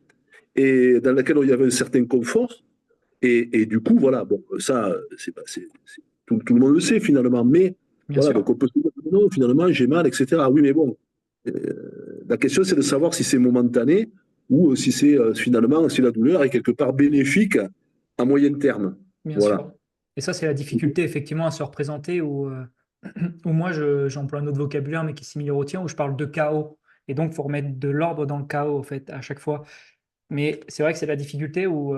et dans lequel il y avait un certain confort. Et du coup, voilà, bon, ça, tout le monde le sait finalement, mais Bien voilà, sûr. donc on peut se dire non, finalement, j'ai mal, etc. Oui, mais bon, la question c'est de savoir si c'est momentané ou si c'est finalement, si la douleur est quelque part bénéfique à moyen terme. Bien Voilà. sûr. Et ça, c'est la difficulté, effectivement, à se représenter où, où moi, j'emploie un autre vocabulaire, mais qui est similaire au tien, où je parle de chaos. Et donc, il faut remettre de l'ordre dans le chaos, en fait, à chaque fois. Mais c'est vrai que c'est la difficulté où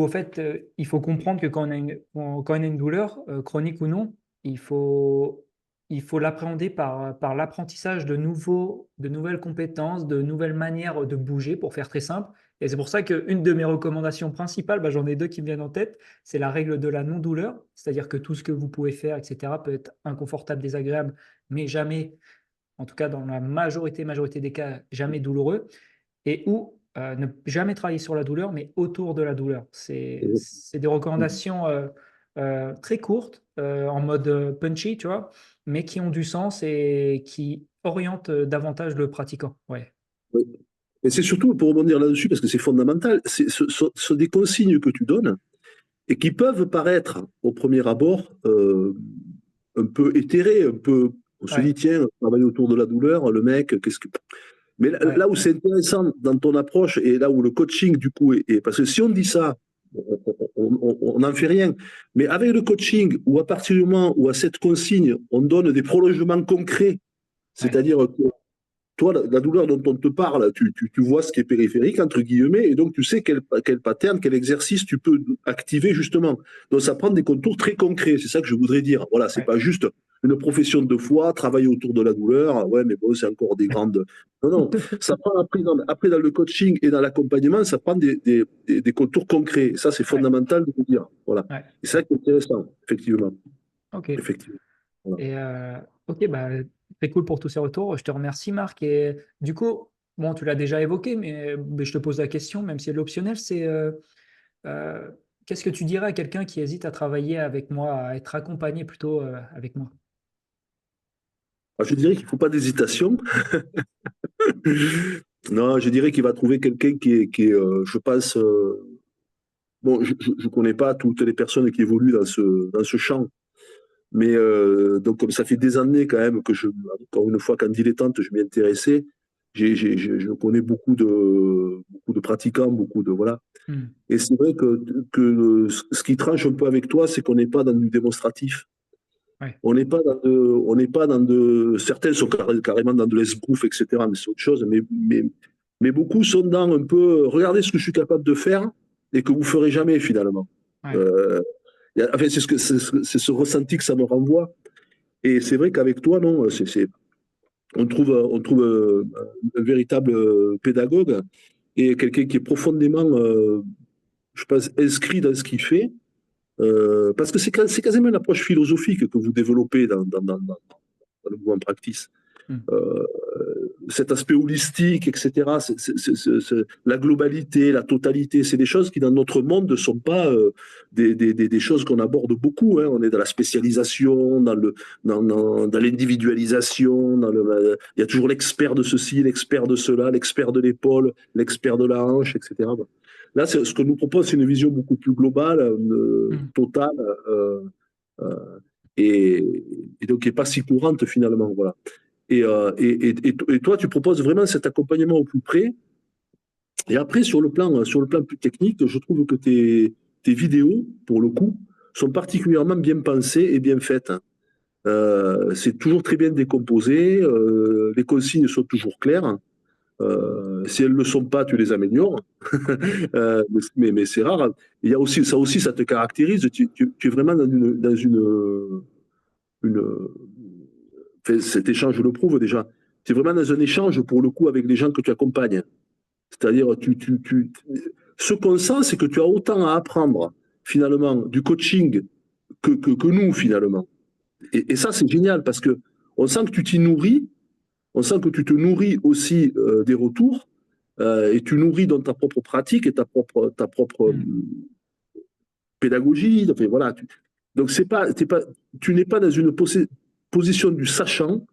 en fait, il faut comprendre que quand on a une douleur, chronique ou non, il faut, il faut l'appréhender par l'apprentissage de nouvelles compétences, de nouvelles manières de bouger, pour faire très simple. Et c'est pour ça qu'une de mes recommandations principales, bah, j'en ai deux qui me viennent en tête, c'est la règle de la non-douleur. C'est-à-dire que tout ce que vous pouvez faire, etc., peut être inconfortable, désagréable, mais jamais, en tout cas dans la majorité des cas, jamais douloureux, et ou ne jamais travailler sur la douleur, mais autour de la douleur. C'est des recommandations très courtes, en mode punchy, tu vois, mais qui ont du sens et qui orientent davantage le pratiquant. Ouais, Et c'est surtout pour rebondir là-dessus, parce que c'est fondamental, ce sont des consignes que tu donnes et qui peuvent paraître au premier abord un peu éthérées, un peu. On se dit, ouais, tiens, travailler autour de la douleur, le mec, qu'est-ce que. Mais là, ouais, là où c'est intéressant dans ton approche et là où le coaching, du coup, parce que si on dit ça, on n'en fait rien. Mais avec le coaching, ou à partir du moment où à cette consigne, on donne des prolongements concrets, ouais, c'est-à-dire que toi, la douleur dont on te parle, tu vois ce qui est périphérique, entre guillemets, et donc tu sais quel pattern, quel exercice tu peux activer justement. Donc ça prend des contours très concrets, c'est ça que je voudrais dire. Voilà, c'est ouais. pas juste une profession de foi, travailler autour de la douleur, ouais, mais bon, c'est encore des grandes. Non, non, ça prend après dans le coaching et dans l'accompagnement, ça prend des contours concrets. Et ça, c'est Ouais, fondamental de le dire. Voilà. ouais. Et ça qui est intéressant, effectivement. Ok. Effectivement. Voilà. Et ok, bah, très cool pour tous ces retours. Je te remercie, Marc. Et du coup, bon, tu l'as déjà évoqué, mais je te pose la question, même si elle est optionnelle, c'est Euh, qu'est-ce que tu dirais à quelqu'un qui hésite à travailler avec moi, à être accompagné plutôt avec moi? Alors, je dirais qu'il ne faut pas d'hésitation. Non, je dirais qu'il va trouver quelqu'un qui est, je pense, bon, je ne connais pas toutes les personnes qui évoluent dans ce champ, mais donc comme ça fait des années quand même que encore une fois, qu'en dilettante, je m'y intéressais, je connais beaucoup de pratiquants, voilà. Hmm. Et c'est vrai que ce qui tranche un peu avec toi, c'est qu'on n'est pas dans du démonstratif. Ouais, Certains sont carrément dans de l'esbrouf, etc., mais c'est autre chose. Mais beaucoup sont dans un peu, regardez ce que je suis capable de faire et que vous ferez jamais finalement. ouais, Euh, enfin, c'est ce ressenti que ça me renvoie. Et c'est vrai qu'avec toi, non, on trouve un véritable pédagogue et quelqu'un qui est profondément je pense, inscrit dans ce qu'il fait, parce que c'est quasiment une approche philosophique que vous développez dans le mouvement practice. Mm. Euh, Cet aspect holistique, etc., la globalité, la totalité, c'est des choses qui dans notre monde ne sont pas des choses qu'on aborde beaucoup. Hein. On est dans la spécialisation, dans l'individualisation, il y a toujours l'expert de ceci, l'expert de cela, l'expert de l'épaule, l'expert de la hanche, etc. Là, ce que nous propose, c'est une vision beaucoup plus globale, Mm. totale, euh, euh, et, et donc qui n'est pas si courante finalement. Voilà. Et toi, tu proposes vraiment cet accompagnement au plus près. Et après, sur le plan plus technique, je trouve que tes vidéos, pour le coup, sont particulièrement bien pensées et bien faites. C'est toujours très bien décomposé, les consignes sont toujours claires. Si elles ne le sont pas, tu les améliores. Mais c'est rare. Il y a aussi, ça te caractérise. Tu es vraiment une, enfin, cet échange le prouve déjà. Tu es vraiment dans un échange pour le coup avec les gens que tu accompagnes. C'est-à-dire, ce qu'on sent, c'est que tu as autant à apprendre finalement du coaching que nous finalement. Et ça, c'est génial parce que on sent que tu t'y nourris, on sent que tu te nourris aussi des retours et tu nourris dans ta propre pratique et ta propre Mm. pédagogie. Enfin, voilà. Donc, tu n'es pas dans une position du sachant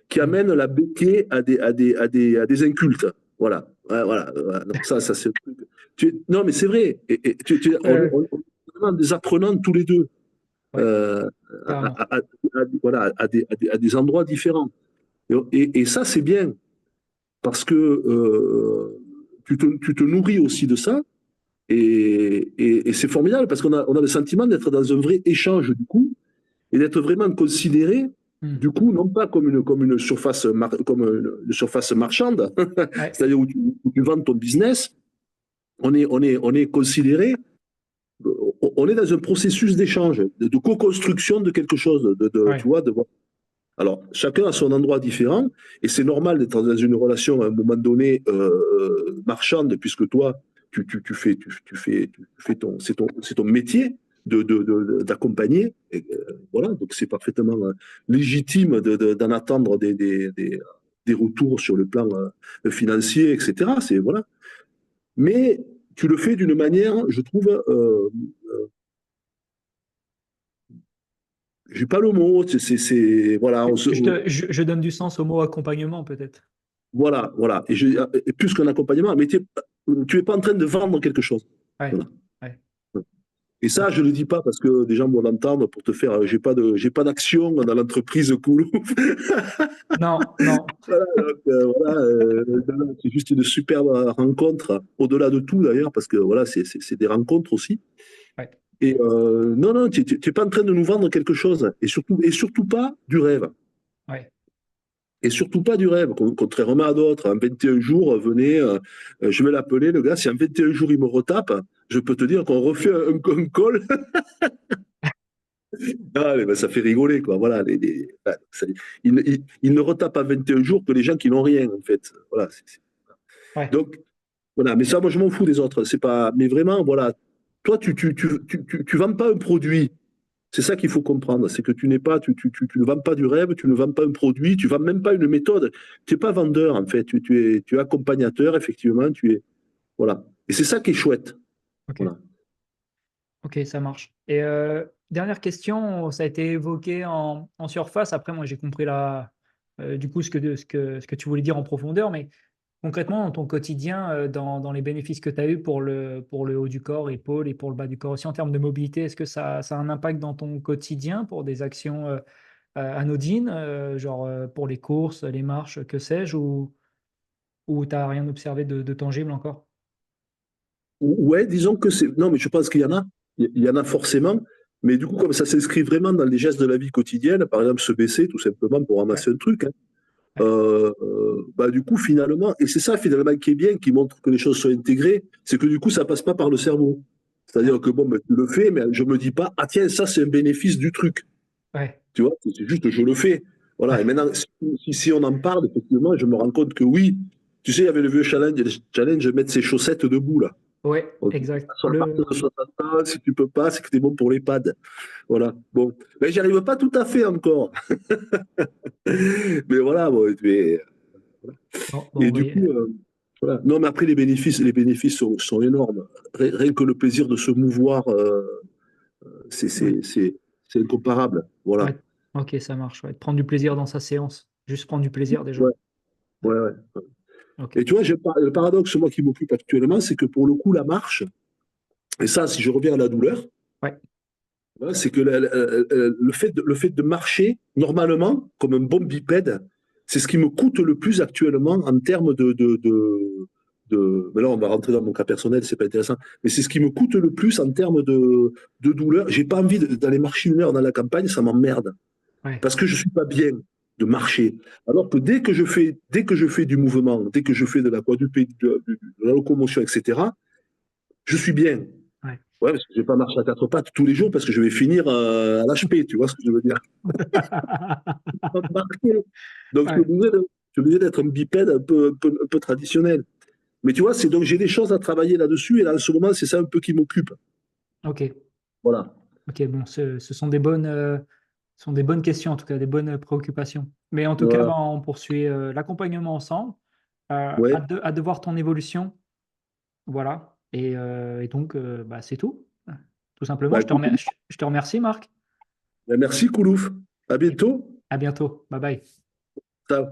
qui Mm. amène la béquille à des incultes. Voilà. Ouais, voilà. Voilà. Donc ça c'est le truc. Non, mais c'est vrai. Euh, On est vraiment des apprenants tous les deux. ouais, Euh, carrément. voilà, à des endroits différents. Et ça, c'est bien. Parce que tu te nourris aussi de ça. Et c'est formidable parce qu'on a le sentiment d'être dans un vrai échange du coup et d'être vraiment considéré Mm. du coup non pas comme une surface marchande, Ouais. c'est-à-dire où tu vends ton business, on est considéré, on est dans un processus d'échange, de co-construction de quelque chose, tu Ouais. vois, alors, chacun a son endroit différent, et c'est normal d'être dans une relation à un moment donné marchande, puisque toi, tu fais c'est ton métier d'accompagner. Voilà, donc c'est parfaitement légitime d'en attendre des retours sur le plan financier, etc. Voilà. Mais tu le fais d'une manière, je trouve, j'ai pas le mot, voilà, Je donne du sens au mot accompagnement, peut-être. voilà, voilà. Et plus qu'un accompagnement, mais tu es pas en train de vendre quelque chose. Ouais. Voilà. Ouais. Et ça, Ok. je ne le dis pas parce que des gens vont l'entendre pour te faire. J'ai pas d'action dans l'entreprise Coolou. Non, non. Voilà, donc, voilà, non, c'est juste une superbe rencontre, au-delà de tout d'ailleurs, parce que voilà, c'est des rencontres aussi. Ouais. Et non, non, tu n'es pas en train de nous vendre quelque chose, et surtout pas du rêve. Ouais. Et surtout pas du rêve, contrairement à d'autres. En 21 jours, venez, je vais l'appeler, le gars, si en 21 jours il me retape, je peux te dire qu'on refait un call. Ah, mais ben, ça fait rigoler, quoi. Voilà, il ne retape à 21 jours que les gens qui n'ont rien, en fait. Voilà. Ouais. Donc, voilà, mais ça, moi, je m'en fous des autres. C'est pas. Mais vraiment, voilà. Toi, tu vends pas un produit. C'est ça qu'il faut comprendre, c'est que tu ne vends pas du rêve, tu ne vends pas un produit, tu ne vends même pas une méthode. Tu n'es pas vendeur, en fait, tu es accompagnateur, effectivement, voilà. Et c'est ça qui est chouette. Ok. Voilà. Ok, ça marche. Et dernière question, ça a été évoqué en surface. Après, moi, j'ai compris du coup ce que tu voulais dire en profondeur, mais concrètement, dans ton quotidien, dans les bénéfices que tu as eu pour le haut du corps, épaules, et pour le bas du corps aussi, en termes de mobilité, est-ce que ça a un impact dans ton quotidien pour des actions anodines, genre pour les courses, les marches, que sais-je, ou tu n'as rien observé de tangible encore? Ouais, disons que c'est. Non, mais je pense qu'il y en a. Il y en a forcément. Mais du coup, comme ça s'inscrit vraiment dans les gestes de la vie quotidienne, par exemple se baisser tout simplement pour Ouais, ramasser un truc, hein, ouais, bah, du coup, finalement, et c'est ça finalement qui est bien, qui montre que les choses sont intégrées, c'est que du coup, ça passe pas par le cerveau. ouais, C'est-à-dire que bon, ben, tu le fais, mais je me dis pas, ah tiens, ça c'est un bénéfice du truc. ouais, Tu vois, c'est juste que je le fais. Voilà. Et ouais, maintenant, si on en parle, effectivement, je me rends compte que oui, tu sais, il y avait le vieux challenge mettre ses chaussettes debout, là. Ouais, On dit, exact. sur la marche de 60 ans, si tu peux pas, c'est que tu es bon pour les pads. Voilà. Bon. Mais j'y arrive pas tout à fait encore. Mais voilà, bon, Bon, bon, et du coup, voilà. Non, mais après, les bénéfices sont énormes. Rien que le plaisir de se mouvoir, c'est oui, c'est- c'est- c'est incomparable. Voilà. ouais. Ok, ça marche. Ouais. Prendre du plaisir dans sa séance. Juste prendre du plaisir déjà. Ouais, ouais, ouais. Ok. Et tu vois, le paradoxe, moi, qui m'occupe actuellement, c'est que pour le coup, la marche, et ça, si je reviens à la douleur, Ouais, hein, c'est que le fait de marcher, normalement, comme un bon bipède, c'est ce qui me coûte le plus actuellement en termes mais là, on va rentrer dans mon cas personnel, c'est pas intéressant. Mais c'est ce qui me coûte le plus en termes de douleur. J'ai pas envie d'aller marcher 1 heure dans la campagne, ça m'emmerde. ouais, Parce que je suis pas bien de marcher. Alors que dès que je fais du mouvement, dès que je fais de la quadrupédie, de la locomotion, etc., je suis bien. ouais. Ouais, parce que je vais pas marcher à 4 pattes tous les jours parce que je vais finir à l'HP, tu vois ce que je veux dire. Pas marcher. Donc, Ouais, je suis obligé d'être un bipède un peu traditionnel. Mais tu vois, c'est donc j'ai des choses à travailler là-dessus et là, en ce moment, c'est ça un peu qui m'occupe. ok. Voilà. Ok, bon, ce sont des bonnes questions, en tout cas, des bonnes préoccupations. Mais en tout cas, Voilà. ben, on poursuit l'accompagnement ensemble. Ouais. Hâte de voir ton évolution. Voilà. Et donc, bah, c'est tout. Tout simplement, Bah, écoute, je te remercie, Marc. bah, merci, Koulouf. À Et bientôt. à bientôt. Bye bye. Ciao.